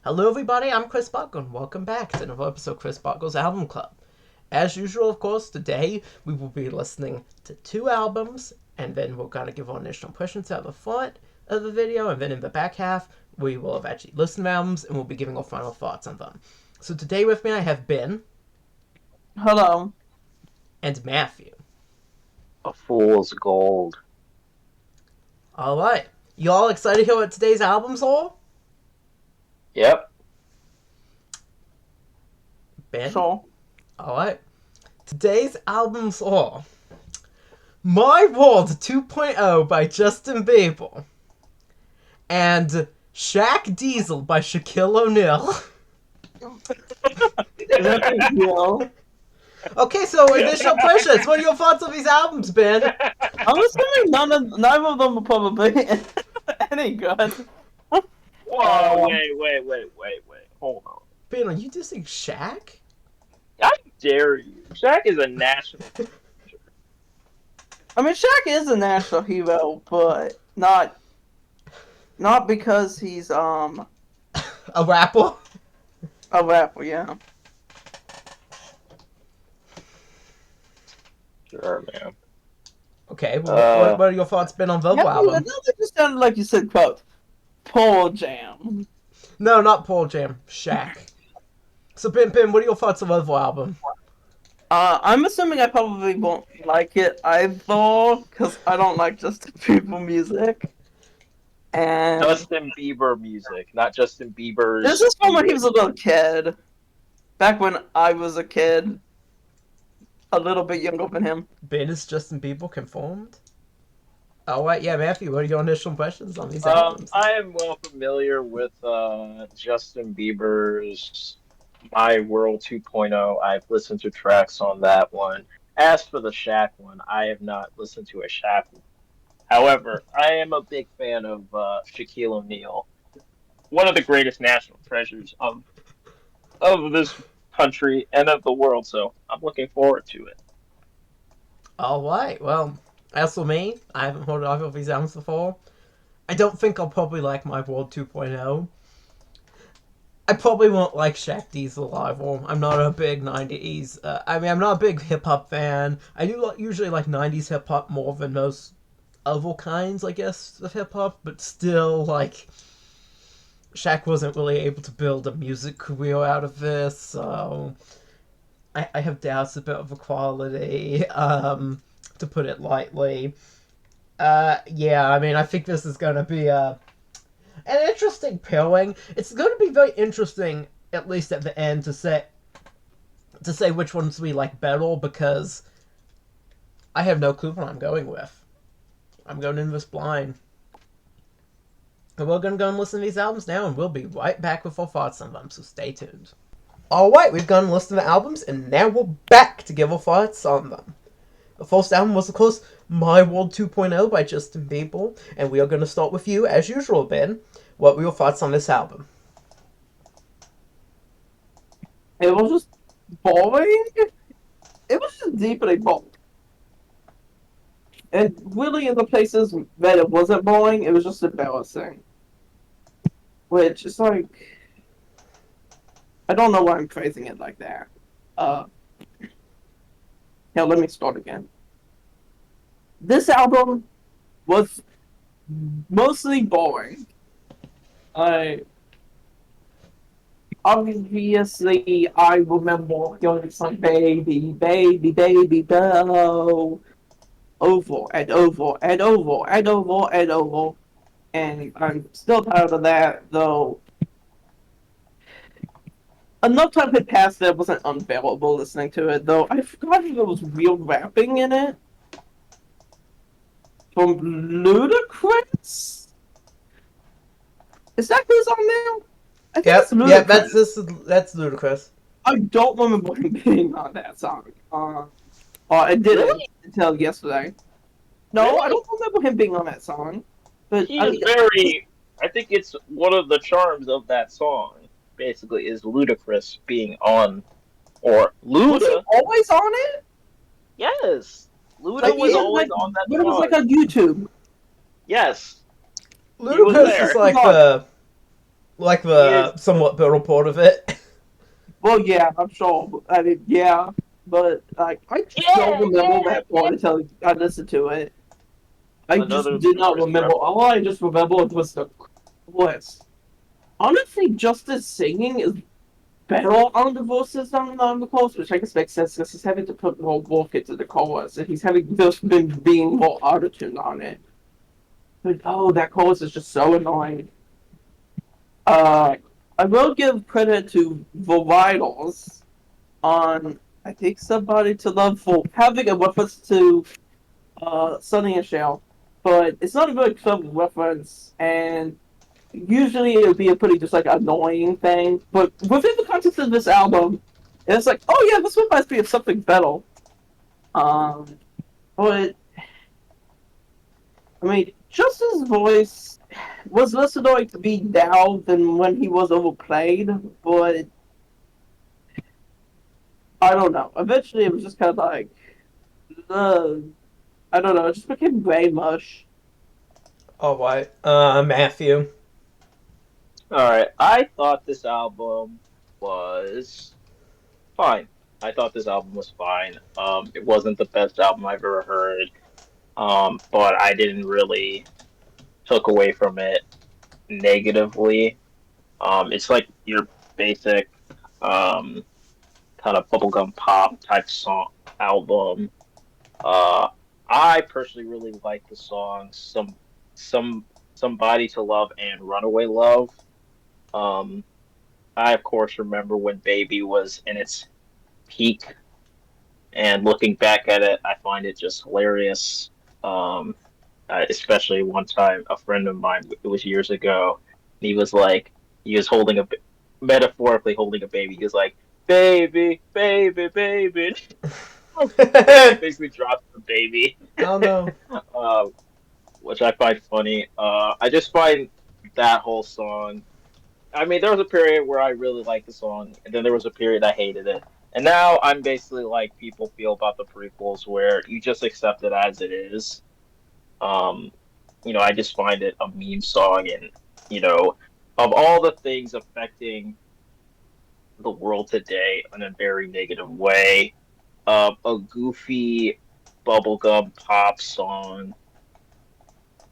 Hello, everybody. I'm Chris Buckle, and welcome back to another episode of Chris Buckle's Album Club. As usual, of course, today we will be listening to two albums, and then we're going to give our initial impressions at the front of the video, and then in the back half, we will have actually listened to albums, and we'll be giving our final thoughts on them. So today with me, I have Ben. Hello. And Matthew. A fool's gold. Alright. You all excited to hear what today's albums are? Yep. Ben? Sure. Alright. Today's albums are My World 2.0 by Justin Bieber and Shaq Diesel by Shaquille O'Neal. Okay, so initial impressions. What are your thoughts on these albums, Ben? I'm assuming neither of them are probably any good. Whoa, wait. Hold on. Ben, are you dissing Shaq? I dare you. Shaq is a national. I mean, Shaq is a national hero, but not because he's A rapper? a rapper, yeah. Sure, man. Okay, well, what are your thoughts, Ben, on the album? It just sounded like you said, quote, Pearl Jam. No, not Paul Jam. Shaq. So, Ben, what are your thoughts on the album? I'm assuming I probably won't like it either, because I don't like Justin Bieber music. And Justin Bieber music, not Justin Bieber's. this is from when he was a little kid. Back when I was a kid. A little bit younger than him. Ben, is Justin Bieber confirmed? Alright, yeah, Matthew, what are your initial impressions on these albums? I am well familiar with Justin Bieber's My World 2.0. I've listened to tracks on that one. As for the Shaq one, I have not listened to a Shaq one. However, I am a big fan of Shaquille O'Neal, one of the greatest national treasures of this country and of the world. So I'm looking forward to it. Alright, well, as for me, I haven't heard either of these albums before. I don't think I'll probably like My World 2.0. I probably won't like Shaq Diesel either. I'm not a big 90s, I'm not a big hip-hop fan. I do usually like 90s hip-hop more than most other kinds, I guess, of hip-hop, but still, like, Shaq wasn't really able to build a music career out of this, so I have doubts about the quality, to put it lightly. Yeah, I mean, I think this is going to be an interesting pairing. It's going to be very interesting, at least at the end, to say which ones we like better, because I have no clue what I'm going with. I'm going in this blind. And we're going to go and listen to these albums now, and we'll be right back with our thoughts on them, so stay tuned. Alright, we've gone and listened to the albums, and now we're back to give our thoughts on them. The first album was, of course, My World 2.0 by Justin Bieber, and we are going to start with you, as usual, Ben. What were your thoughts on this album? It was just boring. It was just deeply boring. And really, in the places that it wasn't boring, it was just embarrassing. Which is like, I don't know why I'm phrasing it like that. Now let me start again. This album was mostly boring. Obviously, I remember hearing some baby, baby, baby, bow. Over and over and over and over and over, and I'm still tired of that, though. Enough time had passed that it wasn't unbearable listening to it, though. I forgot if there was real rapping in it. From Ludacris? Is that who's on there? I think it's Ludacris. That's Ludacris. I don't remember him being on that song. I didn't Really? until yesterday. No, Really? I don't remember him being on that song. But He is very. I think it's one of the charms of that song. Basically, is Ludacris being on, or was he Luda. always on it? Yes, Luda Like, was he had, always like, on that But it was song. like on YouTube. Yes, Ludacris there. is like the Like He is. the somewhat brutal part of it. Well, yeah, I'm sure. I mean, yeah, but like, I just don't Yeah, remember yeah, that yeah. part until I listened to it. I just Another did not ludicrous remember. reference. All I just remembered was the chorus. Honestly, Justice singing is better on the voices than on the chorus, which I guess makes sense because he's having to put more work into the chorus, and he's having just been being more auto-tuned on it. But oh, that chorus is just so annoying. Uh, I will give credit to the Vitals on I think Somebody to Love for having a reference to Sonny and Cher, but it's not a very clever reference, and usually it would be a pretty just like annoying thing. But within the context of this album, it's like, oh yeah, this reminds me of something better. Um, but I mean, Justin's voice was less annoying to me now than when he was overplayed, but I don't know. Eventually, it was just kind of like, uh, I don't know. It just became gray mush. All right, Matthew. All right. I thought this album was fine. I thought this album was fine. It wasn't the best album I've ever heard. But I didn't really took away from it negatively. It's like your basic um kind of bubblegum pop type song album. Uh, I personally really like the songs some Somebody to Love and Runaway Love. Um, I of course remember when Baby was in its peak, and looking back at it, I find it just hilarious. Um, especially one time, a friend of mine, it was years ago, he was like, he was holding metaphorically holding a baby. He was like, baby, baby, baby. He Oh basically drops the baby, no. uh, which I find funny. I just find that whole song. I mean, there was a period where I really liked the song, and then there was a period I hated it. And now I'm basically like people feel about the prequels, where you just accept it as it is. Um, I just find it a meme song, and you know, of all the things affecting the world today in a very negative way, a goofy bubblegum pop song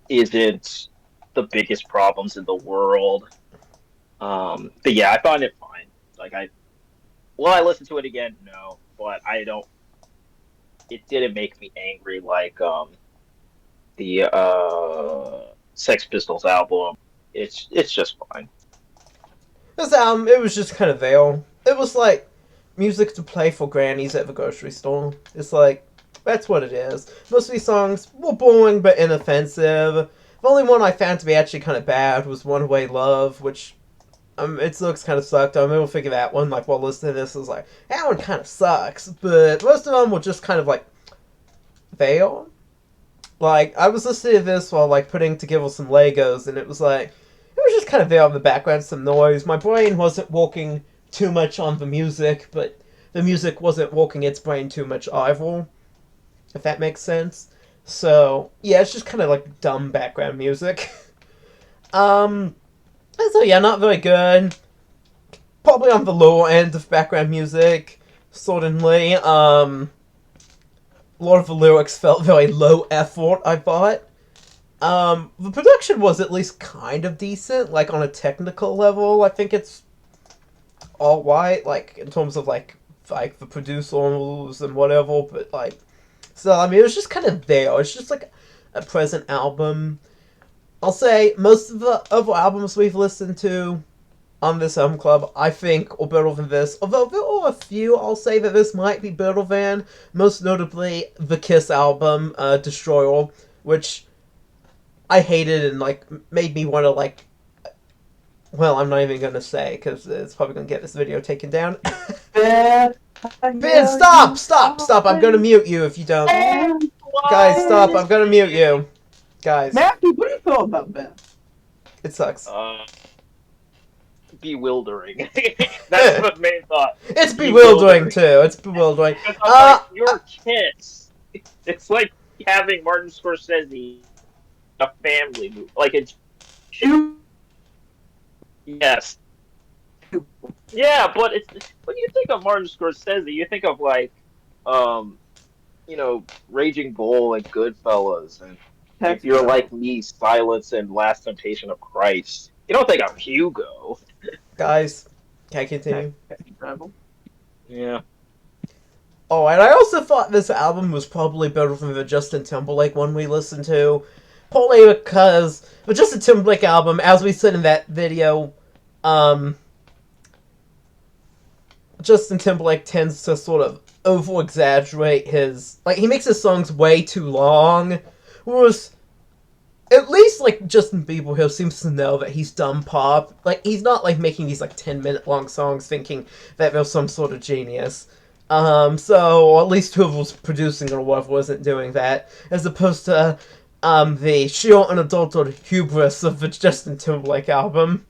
isn't the biggest problems in the world. But yeah, I found it fine. Like I listened to it again? No, but I don't. It didn't make me angry like the Sex Pistols album. It's just fine. This album, it was just kind of veil. It was like music to play for grannies at the grocery store. It's like, that's what it is. Most of these songs were boring but inoffensive. The only one I found to be actually kind of bad was One Way Love, which its looks kind of sucked. I remember thinking that one, like, while listening to this, I was like, that one kind of sucks. But most of them were just kind of like, veil. Like, I was listening to this while, like, putting together some Legos, and it was like, it was just kind of there in the background, some noise. My brain wasn't working too much on the music, but the music wasn't working its brain too much either, if that makes sense. So, yeah, it's just kind of like dumb background music. um, so yeah, not very good. Probably on the lower end of background music, certainly. A lot of the lyrics felt very low effort, I thought. The production was at least kind of decent, like on a technical level. I think it's all right, like in terms of like the producers and whatever. But like, so I mean, it was just kind of there. It's just like a present album. I'll say most of the other albums we've listened to on this album club, I think, are better than this. Although there are a few, I'll say that this might be better than. Most notably, the Kiss album, Destroyer, which I hated and like made me want to like. Well, I'm not even gonna say because it's probably gonna get this video taken down. There, I Ben, hear stop, you stop, stop! I'm gonna calling, mute you if you don't. and Guys, stop! why? I'm gonna mute you. Guys, Matthew, what do you feel about that? it sucks. Uh, Bewildering. That's the main thought. It's bewildering Bewildering. too. It's bewildering. Because I'm Uh, like, you're kids. It's like having Martin Scorsese a family movie, like a You Yes. Yeah, but it's when you think of Martin Scorsese, you think of like, um, Raging Bull and Goodfellas, and if you're Texas. like me, Silence and Last Temptation of Christ. You don't think of Hugo. Guys, can I continue? Texas Rebel. Yeah. Oh, and I also thought this album was probably better than the Justin Timberlake one we listened to. Probably because the Justin Timberlake album, as we said in that video, um, Justin Timberlake tends to sort of over exaggerate his. Like, he makes his songs way too long. Whereas, at least, like, Justin Bieber here seems to know that he's done pop. Like, he's not, like, making these, like, 10-minute long songs thinking that they're some sort of genius. So, or at least whoever was producing or whatever wasn't doing that. As opposed to, the sheer unadulterated hubris of the Justin Timberlake album.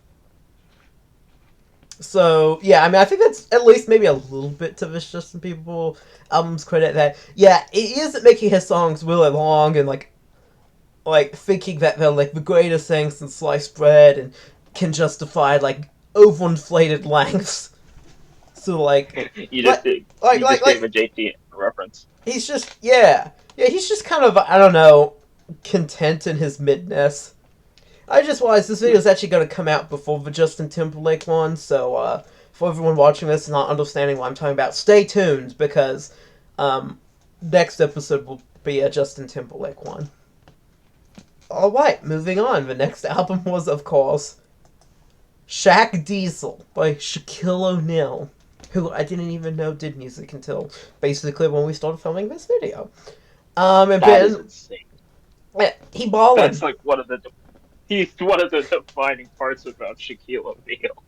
So yeah, I mean, I think that's at least maybe a little bit to this Justin Bieber album's credit. That yeah, it is making his songs really long and like thinking that they're like the greatest things since sliced bread and can justify like overinflated lengths. So You just like did. like You like just gave like a JT reference. he's just yeah he's just kind of I don't know content in his midness. I just realized this video is actually going to come out before the Justin Timberlake one, so for everyone watching this and not understanding what I'm talking about, stay tuned because next episode will be a Justin Timberlake one. Alright, moving on. The next album was, of course, Shaq Diesel by Shaquille O'Neal, who I didn't even know did music until basically when we started filming this video. And That is Ben, insane. yeah, he ballin'. That's like he's one of the defining parts about Shaquille O'Neal.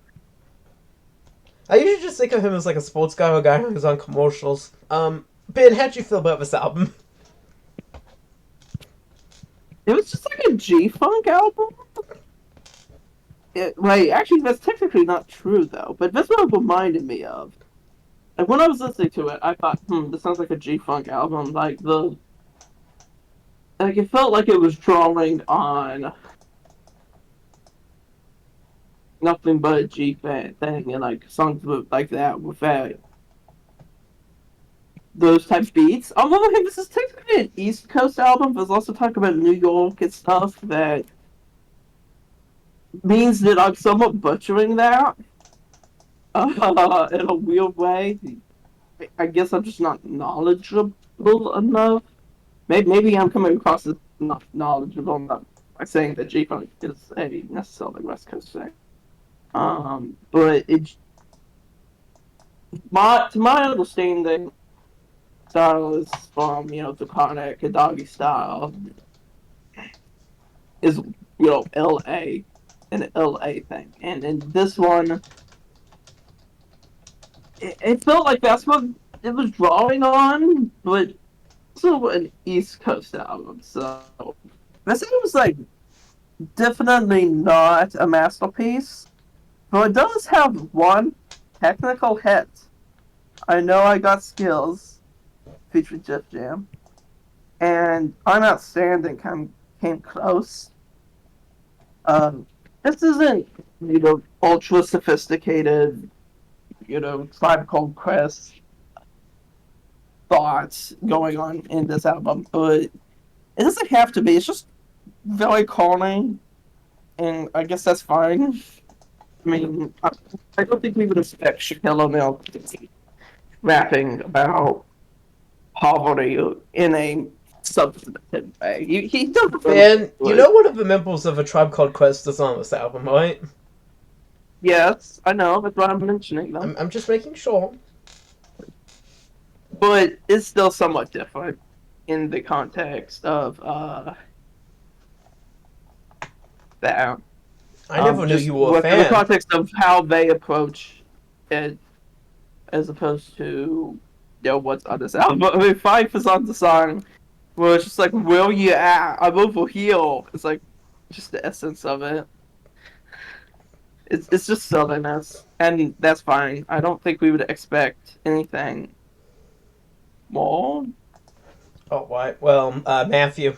I usually just think of him as like a sports guy or a guy who's on commercials. Ben, how'd you feel about this album? It was just like a G Funk album. Wait, actually, that's technically not true though. But that's what it reminded me of. Like when I was listening to it, I thought, this sounds like a G Funk album. Like it felt like it was drawing on nothing but a G fan thing, and like songs like that with those type beats. Although hey, this is technically an East Coast album, but it's also talking about New York and stuff that means that I'm somewhat butchering that in a weird way. I guess I'm just not knowledgeable enough. Maybe I'm coming across as not knowledgeable enough by saying that G Funk is a necessarily West Coast thing. But to my understanding, style is from the Chronic and Doggy Style is L.A. an L.A. thing, and in this one, it felt like that's what it was drawing on, but also an East Coast album. So this was like definitely not a masterpiece, but it does have one technical hit. I know I got skills featuring Jeff Jam, and I'm outstanding came close. This isn't ultra sophisticated Tribe Called Quest thoughts going on in this album, but it doesn't have to be. It's just very calming, and I guess that's fine. I mean, I don't think we would expect Shaquille O'Neal to be rapping about poverty in a substantive way. He doesn't really Ben, you do it. know one of the members of A Tribe Called Quest is on this album, right? Yes, I know. That's why I'm mentioning them. I'm just making sure. But it's still somewhat different in the context of that. I never knew Just you were a within the fan. context of how they approach it, as opposed to what's on this album. I mean, Fife is on the song where it's just like, "Where you at? I'm over here." It's like just the essence of it. It's just southernness, and that's fine. I don't think we would expect anything more. Oh, right. Well, Matthew.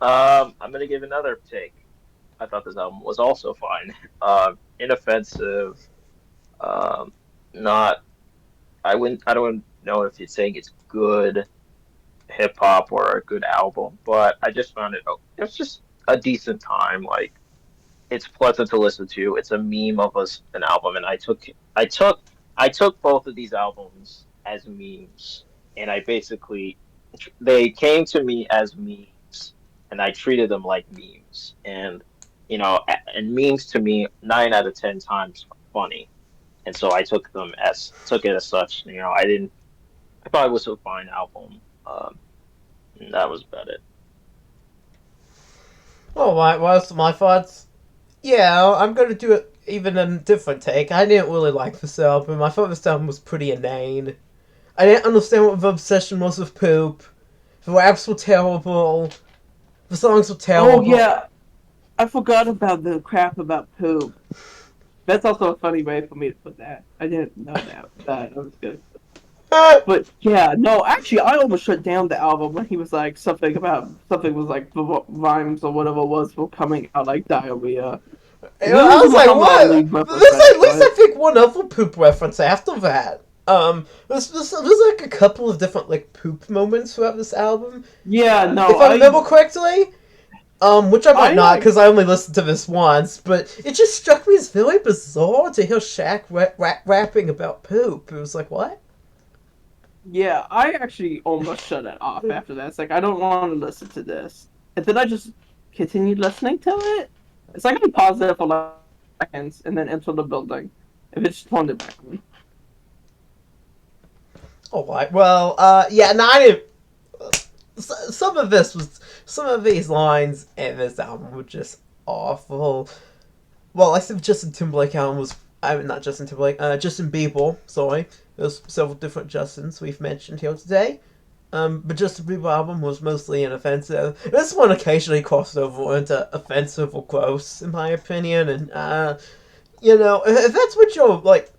I'm gonna give another take. I thought this album was also fine. Inoffensive. Um, not. I wouldn't. I don't know if you're saying it's good hip hop or a good album, but I just found it. It was just a decent time. Like it's pleasant to listen to. It's a meme of an album, and I took both of these albums as memes, and I basically they came to me as memes, and I treated them like memes, and and memes to me 9 out of 10 times are funny, and so I took it as such. I thought it was a fine album. And that was about it. Alright, well, that's my thoughts. Yeah, I'm gonna do it even a different take. I didn't really like this album. I thought this album was pretty inane. I didn't understand what the obsession was with poop. The raps were terrible. The songs were Oh terrible. yeah, I forgot about the crap about poop. That's also a funny way for me to put that. I didn't know that was good. But yeah, no, actually, I almost shut down the album when he was like something was like the rhymes or whatever it was were coming out like diarrhea. I There was a was like, Muhammad what? Ali reference There's there, at least but I think one other poop reference after that. There's like a couple of different like poop moments throughout this album, yeah, no, if I remember correctly. Which I might I not like, because I only listened to this once, but it just struck me as very bizarre to hear Shaq rapping about poop. It was like, what? yeah, I actually almost shut it off after that. It's like I don't want to listen to this, and then I just continued listening to it. It's like I paused it for like seconds and then enter the building. If it just turned it back on. All right. Well, yeah. No, I didn't. Some of this was some of these lines in this album were just awful. Well, I said Justin Timberlake album was. I mean, not Justin Timberlake. Justin Bieber. Sorry, there's several different Justins we've mentioned here today. But Justin Bieber album was mostly inoffensive. This one occasionally crossed over into offensive or gross, in my opinion. And if that's what you're like,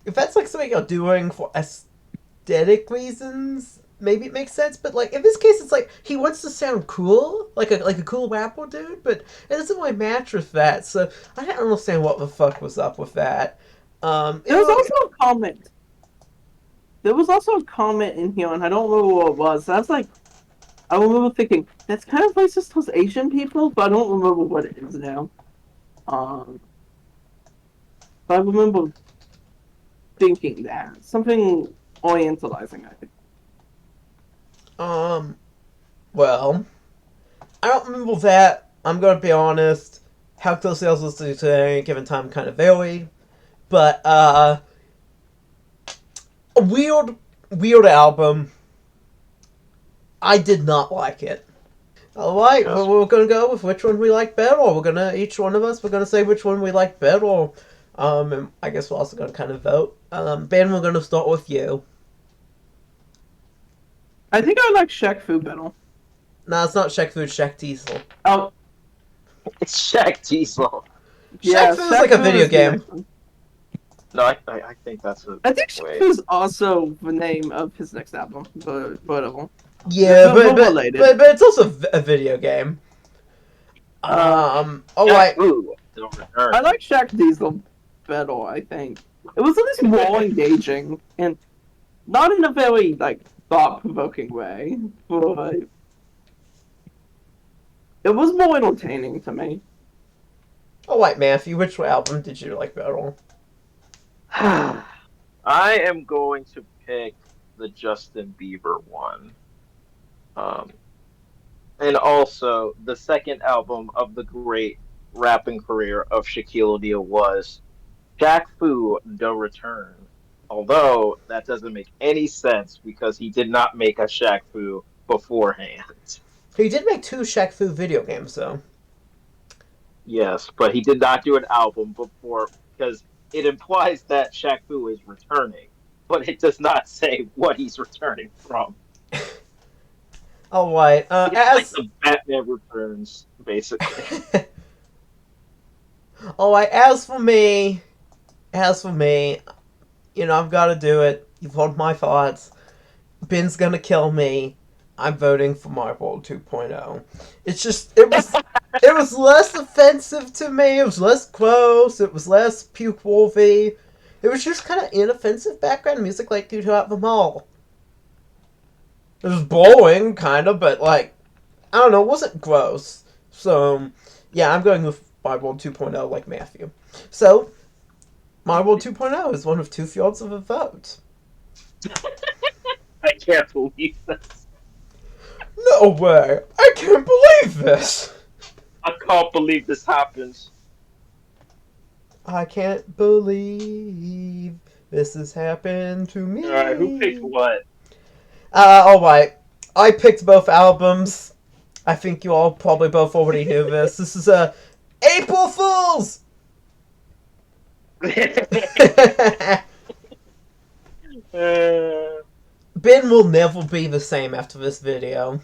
if that's like something you're doing for aesthetic reasons, maybe it makes sense. But like in this case, it's like he wants to sound cool, like a cool rapper dude, but it doesn't really match with that. So I didn't understand what the fuck was up with that. There was also a comment. There was also a comment in here, and I don't remember what it was. I was like, I remember thinking that's kind of racist towards Asian people, but I don't remember what it is now. Um, but I remember thinking that something orientalizing. I think. um, well, I don't remember that. I'm gonna be honest. How closely I was listening to any given time kind of varied, but a weird album. I did not like it. All right, Yes. well, we're gonna go with which one we like better. Each one of us, we're gonna say which one we like better. And I guess we're also gonna kind of vote. Ben, we're gonna start with you. I think I like Shaq Fu better. No, it's not Shaq Fu, it's Shaq Diesel. Oh, It's Shaq Diesel. Shaq yeah, Fu is like a Fu video is the game. next one. No, I think that's a I think Shaq Fu wait. is also the name of his next album, but whatever. Yeah, They're related. but it's also a video game. Uh, All Shaq right. Fu, the return. I like Shaq Diesel better. I think it was at least more engaging and not in a very like thought-provoking way, but it was more entertaining to me. All right, Matthew. Which album did you like better? I am going to pick the Justin Bieber one. Um, and also the second album of the great rapping career of Shaquille O'Neal was Shaq Fu The Return. Although that doesn't make any sense because he did not make a Shaq Fu beforehand. He did make two Shaq Fu video games, though. Yes, but he did not do an album before because it implies that Shaq Fu is returning, but it does not say what he's returning from. All right. It's like the Batman Returns, basically. All right. As for me, I've got to do it. You've heard my thoughts. Ben's gonna kill me. I'm voting for My World 2.0. It's just it was less offensive to me. It was less gross. It was less puke wolfy. It was just kind of inoffensive background music like you have them all. It was boring, kind of, but like I don't know, it wasn't gross. So yeah, I'm going with My World 2.0 like Matthew. So My World 2.0 is one of 2/3 of a vote. I can't believe this. No way! I can't believe this! I can't believe this happens. I can't believe this has happened to me. Alright, who picked what? Alright. I picked both albums. I think you all probably both already knew this. This is a April Fools! Ben will never be the same after this video.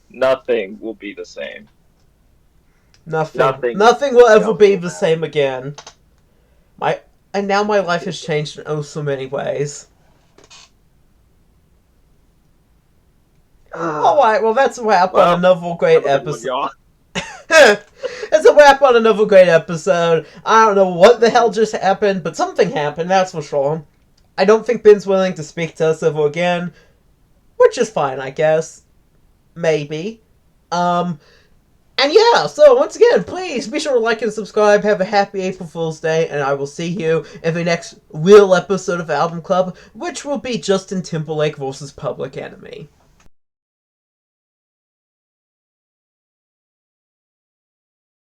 Nothing will be the same. Nothing. Nothing. Nothing will ever else be will the matter. same again. And now my life has changed in oh so many ways. Alright, well that's a wrap on another great Have a good one, episode. y'all. It's a wrap on another great episode. I don't know what the hell just happened, but something happened, that's for sure. I don't think Ben's willing to speak to us ever again, which is fine, I guess. Maybe. And yeah, so once again, please be sure to like and subscribe. Have a happy April Fool's Day, and I will see you in the next real episode of Album Club, which will be Justin Timberlake versus Public Enemy.